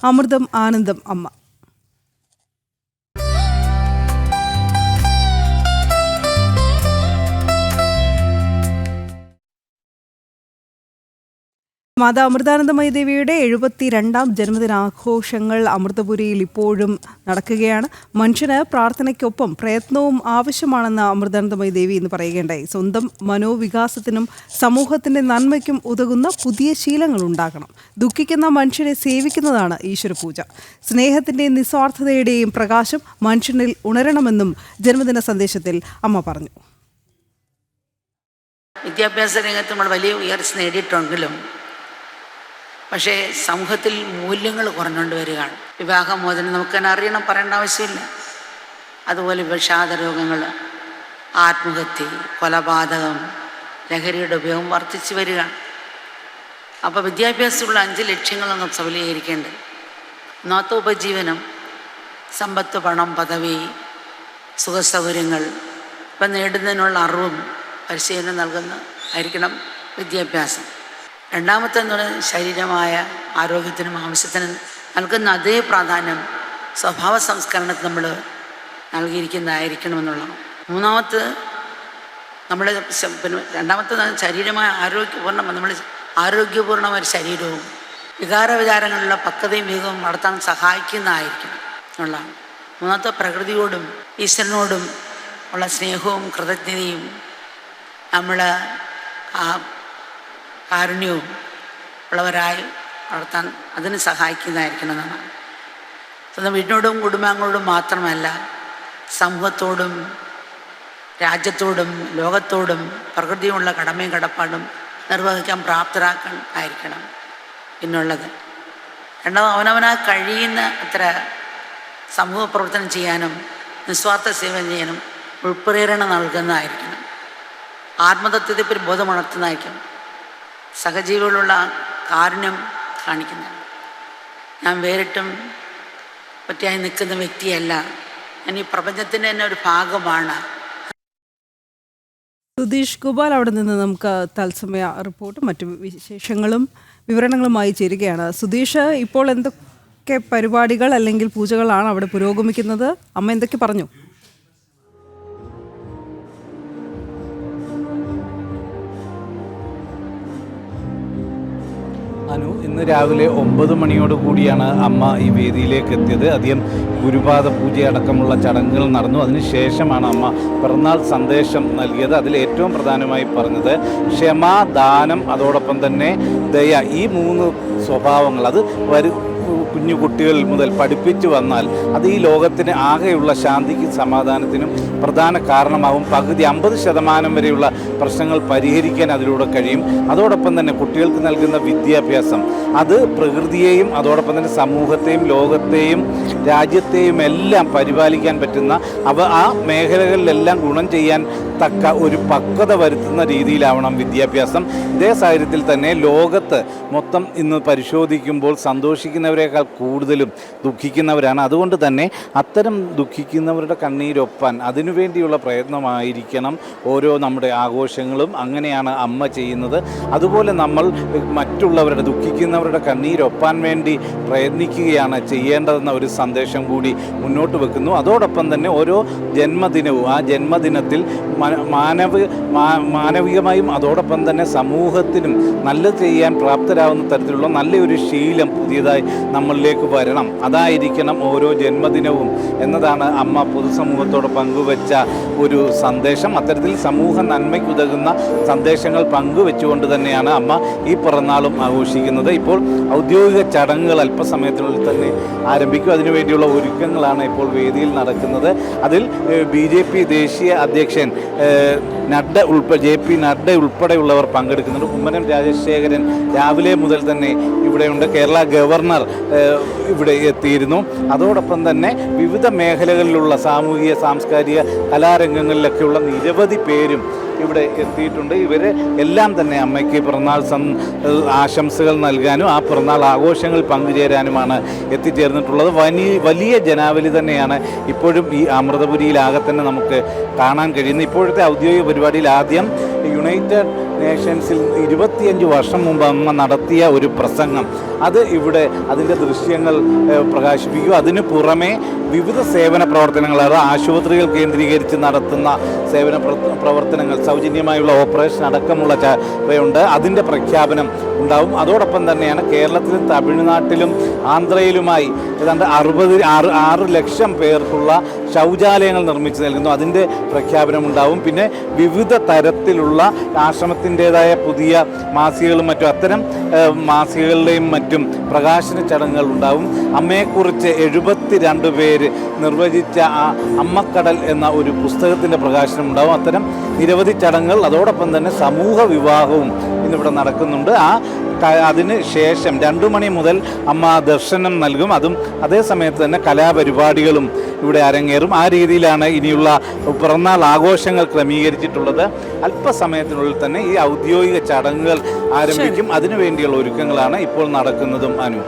അമൃതം ആനന്ദം അമ്മ. മാതാ അമൃതാനന്ദമയി ദേവിയുടെ 72ാം ജന്മദിനാഘോഷങ്ങൾ അമൃതപുരിയിൽ ഇപ്പോഴും നടക്കുകയാണ്. മനുഷ്യന് പ്രാർത്ഥനയ്ക്കൊപ്പം പ്രയത്നവും ആവശ്യമാണെന്ന് അമൃതാനന്ദമയി ദേവി എന്ന് പറയുകയുണ്ടായി. സ്വന്തം മനോവികാസത്തിനും സമൂഹത്തിന്റെ നന്മയ്ക്കും ഉതകുന്ന പുതിയ ശീലങ്ങൾ ഉണ്ടാകണം. ദുഃഖിക്കുന്ന മനുഷ്യരെ സേവിക്കുന്നതാണ് ഈശ്വരപൂജ. സ്നേഹത്തിന്റെയും നിസ്വാർത്ഥതയുടെയും പ്രകാശം മനുഷ്യനിൽ ഉണരണമെന്നും ജന്മദിന സന്ദേശത്തിൽ അമ്മ പറഞ്ഞു. വിദ്യാഭ്യാസ രംഗത്ത് നമ്മൾ വലിയ ഉയർച്ച നേടിയിട്ടുണ്ടെങ്കിലും പക്ഷേ സമൂഹത്തിൽ മൂല്യങ്ങൾ കുറഞ്ഞുകൊണ്ട് വരികയാണ്. വിവാഹമോചനം നമുക്ക് തന്നെ അറിയണം, പറയേണ്ട ആവശ്യമില്ല. അതുപോലെ വിഷാദ രോഗങ്ങൾ, ആത്മഹത്യ, കൊലപാതകം, ലഹരിയുടെ ഉപയോഗം വർദ്ധിച്ചു വരികയാണ്. അപ്പോൾ വിദ്യാഭ്യാസമുള്ള 5 ലക്ഷ്യങ്ങൾ നമുക്ക് സഫലീകരിക്കേണ്ടത്. ഒന്നാമത്തെ ഉപജീവനം, സമ്പത്ത്, പണം, പദവി, സുഖസൗകര്യങ്ങൾ ഇപ്പം നേടുന്നതിനുള്ള അറിവും പരിശീലനം ആയിരിക്കണം വിദ്യാഭ്യാസം. രണ്ടാമത്തെ എന്ന് പറയുന്നത് ശരീരമായ ആരോഗ്യത്തിനും ആവശ്യത്തിനും നൽകുന്ന അതേ പ്രാധാന്യം സ്വഭാവ സംസ്കരണത്തിന് നമ്മൾ നൽകിയിരിക്കുന്നതായിരിക്കണമെന്നുള്ളതാണ്. മൂന്നാമത്തെ നമ്മുടെ രണ്ടാമത്തെ ശരീരമായ നമ്മൾ ആരോഗ്യപൂർണ്ണമായ ശരീരവും വികാരവിചാരങ്ങളിലുള്ള പക്വതയും വേഗവും നടത്താൻ സഹായിക്കുന്നതായിരിക്കണം എന്നുള്ളതാണ്. മൂന്നാമത്തെ പ്രകൃതിയോടും ഈശ്വരനോടും ഉള്ള സ്നേഹവും കൃതജ്ഞതയും നമ്മൾ കാരുണ്യവും ഉള്ളവരായി വളർത്താൻ അതിന് സഹായിക്കുന്നതായിരിക്കണമെന്നാണ്. സ്വന്തം വീടിനോടും കുടുംബാംഗങ്ങളോടും മാത്രമല്ല സമൂഹത്തോടും രാജ്യത്തോടും ലോകത്തോടും പ്രകൃതിയുമുള്ള കടമയും കടപ്പാടും നിർവഹിക്കാൻ പ്രാപ്തരാക്കാൻ ആയിരിക്കണം പിന്നുള്ളത്. രണ്ടാമത് അവനവനാൽ കഴിയുന്ന അത്ര സമൂഹ പ്രവർത്തനം ചെയ്യാനും നിസ്വാർത്ഥ സേവനം ചെയ്യാനും ഉൾപ്രേരണ നൽകുന്നതായിരിക്കണം. ആത്മതത്വത്തെപ്പറ്റി ബോധമുണർത്തുന്നതായിരിക്കും. സഹജീവികളുള്ള കാരുണ്യം കാണിക്കുന്നതാണ്. ഞാൻ വേറിട്ടും ഒറ്റയായി നിൽക്കുന്ന വ്യക്തിയല്ല, ഞാൻ ഈ പ്രപഞ്ചത്തിൻ്റെ തന്നെ ഒരു ഭാഗമാണ്. സുധീഷ് ഗോപാൽ അവിടെ നിന്ന് നമുക്ക് തത്സമയ റിപ്പോർട്ടും മറ്റു വിശേഷങ്ങളും വിവരണങ്ങളുമായി ചേരുകയാണ്. സുധീഷ്, ഇപ്പോൾ എന്തൊക്കെ പരിപാടികൾ അല്ലെങ്കിൽ പൂജകളാണ് അവിടെ പുരോഗമിക്കുന്നത്? അമ്മ എന്തൊക്കെ പറഞ്ഞു? ഇന്ന് രാവിലെ 9 മണിയോടുകൂടിയാണ് അമ്മ ഈ വേദിയിലേക്ക് എത്തിയത്. ആദ്യം ഗുരുപാദ പൂജയടക്കമുള്ള ചടങ്ങുകൾ നടന്നു. അതിനുശേഷമാണ് അമ്മ പിറന്നാൾ സന്ദേശം നൽകിയത്. അതിൽ ഏറ്റവും പ്രധാനമായി പറഞ്ഞത് ക്ഷമ, ദാനം, അതോടൊപ്പം തന്നെ ദയ, ഈ 3 സ്വഭാവങ്ങൾ അത് കുഞ്ഞു കുട്ടികൾ മുതൽ പഠിപ്പിച്ചു വന്നാൽ അത് ഈ ലോകത്തിന് ആകെയുള്ള ശാന്തിക്കും സമാധാനത്തിനും പ്രധാന കാരണമാവും. പകുതി 50% വരെയുള്ള പ്രശ്നങ്ങൾ പരിഹരിക്കാൻ അതിലൂടെ കഴിയും. അതോടൊപ്പം തന്നെ കുട്ടികൾക്ക് നൽകുന്ന വിദ്യാഭ്യാസം അത് പ്രകൃതിയെയും അതോടൊപ്പം തന്നെ സമൂഹത്തെയും ലോകത്തെയും രാജ്യത്തെയും എല്ലാം പരിപാലിക്കാൻ പറ്റുന്ന ആ മേഖലകളിലെല്ലാം ഗുണം ചെയ്യാൻ തക്ക ഒരു പക്വത വരുത്തുന്ന രീതിയിലാവണം വിദ്യാഭ്യാസം. ഇതേ സാഹചര്യത്തിൽ തന്നെ ലോകത്ത് മൊത്തം ഇന്ന് പരിശോധിക്കുമ്പോൾ സന്തോഷിക്കുന്നവരേക്കാൾ കൂടുതലും ദുഃഖിക്കുന്നവരാണ്. അതുകൊണ്ട് തന്നെ അത്തരം ദുഃഖിക്കുന്നവരുടെ കണ്ണീരൊപ്പാൻ അതിനുവേണ്ടിയുള്ള പ്രയത്നമായിരിക്കണം ഓരോ നമ്മുടെ ആഘോഷങ്ങളും. അങ്ങനെയാണ് അമ്മ ചെയ്യുന്നത്. അതുപോലെ നമ്മൾ മറ്റുള്ളവരുടെ ദുഃഖിക്കുന്നവരുടെ കണ്ണീരൊപ്പാൻ വേണ്ടി പ്രയത്നിക്കുകയാണ് ചെയ്യേണ്ടതെന്ന ഒരു സന്ദേശം കൂടി മുന്നോട്ട് വെക്കുന്നു. അതോടൊപ്പം തന്നെ ഓരോ ജന്മദിനവും ആ ജന്മദിനത്തിൽ മാനവികമായും അതോടൊപ്പം തന്നെ സമൂഹത്തിനും നല്ലത് ചെയ്യാൻ പ്രാപ്തരാകുന്ന തരത്തിലുള്ള നല്ലൊരു ശീലം പുതിയതായി നമ്മളിലേക്ക് വരണം. അതായിരിക്കണം ഓരോ ജന്മദിനവും എന്നതാണ് അമ്മ പൊതുസമൂഹത്തോട് പങ്കുവച്ച ഒരു സന്ദേശം. അത്തരത്തിൽ സമൂഹ നന്മയ്ക്കുതകുന്ന സന്ദേശങ്ങൾ പങ്കുവെച്ചുകൊണ്ട് തന്നെയാണ് അമ്മ ഈ പിറന്നാളും ആഘോഷിക്കുന്നത്. ഇപ്പോൾ ഔദ്യോഗിക ചടങ്ങുകൾ അല്പസമയത്തിനുള്ളിൽ തന്നെ ആരംഭിക്കും. അതിനുവേണ്ടിയുള്ള ഒരുക്കങ്ങളാണ് ഇപ്പോൾ വേദിയിൽ നടക്കുന്നത്. അതിൽ BJP ദേശീയ അധ്യക്ഷൻ JP നഡ്ഡ ഉൾപ്പെടെയുള്ളവർ പങ്കെടുക്കുന്നുണ്ട്. കുമ്മനം രാജശേഖരൻ രാവിലെ മുതൽ തന്നെ ഇവിടെയുണ്ട്. കേരള ഗവർണർ ഇവിടെ എത്തിയിരുന്നു. അതോടൊപ്പം തന്നെ വിവിധ മേഖലകളിലുള്ള സാമൂഹിക സാംസ്കാരിക കലാരംഗങ്ങളിലൊക്കെയുള്ള നിരവധി പേരും ഇവിടെ എത്തിയിട്ടുണ്ട്. ഇവർ എല്ലാം തന്നെ അമ്മയ്ക്ക് പിറന്നാൾ ആശംസകൾ നൽകാനും ആ പിറന്നാൾ ആഘോഷങ്ങൾ പങ്കുചേരാനുമാണ് എത്തിച്ചേർന്നിട്ടുള്ളത്. വലിയ ജനാവലി തന്നെയാണ് ഇപ്പോഴും ഈ അമൃതപുരിയിലാകെ തന്നെ നമുക്ക് കാണാൻ കഴിയുന്നത്. ഇപ്പോഴത്തെ ഔദ്യോഗിക പരിപാടിയിൽ ആദ്യം യുണൈറ്റഡ് നേഷൻസിൽ 25 വർഷം മുമ്പ് അമ്മ നടത്തിയ ഒരു പ്രസംഗം അത് ഇവിടെ അതിന് അതിൻ്റെ ദൃശ്യങ്ങൾ പ്രകാശിപ്പിക്കും. അതിന് പുറമെ വിവിധ സേവന പ്രവർത്തനങ്ങൾ, അത് ആശുപത്രികൾ കേന്ദ്രീകരിച്ച് നടത്തുന്ന സേവന പ്രവർത്തനങ്ങൾ, സൗജന്യമായുള്ള ഓപ്പറേഷൻ അടക്കമുള്ള ഉണ്ട്, അതിൻ്റെ പ്രഖ്യാപനം ഉണ്ടാവും. അതോടൊപ്പം തന്നെയാണ് കേരളത്തിലും തമിഴ്നാട്ടിലും ആന്ധ്രയിലുമായി ഏതാണ്ട് 6 ലക്ഷം പേർക്കുള്ള ശൗചാലയങ്ങൾ നിർമ്മിച്ച് നൽകുന്നു, അതിൻ്റെ പ്രഖ്യാപനം ഉണ്ടാവും. പിന്നെ വിവിധ തരത്തിലുള്ള ആശ്രമത്തിൻ്റേതായ പുതിയ മാസികകളും മറ്റും, അത്തരം മാസികകളുടെയും മറ്റും പ്രകാശന ചടങ്ങുകൾ ഉണ്ടാവും. അമ്മയെക്കുറിച്ച് 72 പേര് നിർവചിച്ച ആ അമ്മക്കടൽ എന്ന ഒരു പുസ്തകത്തിൻ്റെ പ്രകാശനം ഉണ്ടാവും. അത്തരം നിരവധി ചടങ്ങുകൾ, അതോടൊപ്പം തന്നെ സമൂഹ വിവാഹവും ഇന്നിവിടെ നടക്കുന്നുണ്ട്. അതിന് ശേഷം 2 മണി മുതൽ അമ്മ ദർശനം നൽകും. അതും അതേ സമയത്ത് തന്നെ കലാപരിപാടികളും ഇവിടെ അരങ്ങേറും. ആ രീതിയിലാണ് ഇനിയുള്ള പിറന്നാൾ ആഘോഷങ്ങൾ ക്രമീകരിച്ചിട്ടുള്ളത്. അല്പസമയത്തിനുള്ളിൽ തന്നെ ഈ ഔദ്യോഗിക ചടങ്ങുകൾ ആരംഭിക്കും. അതിനുവേണ്ടിയുള്ള ഒരുക്കങ്ങളാണ് ഇപ്പോൾ നടക്കുന്നതും. അനു.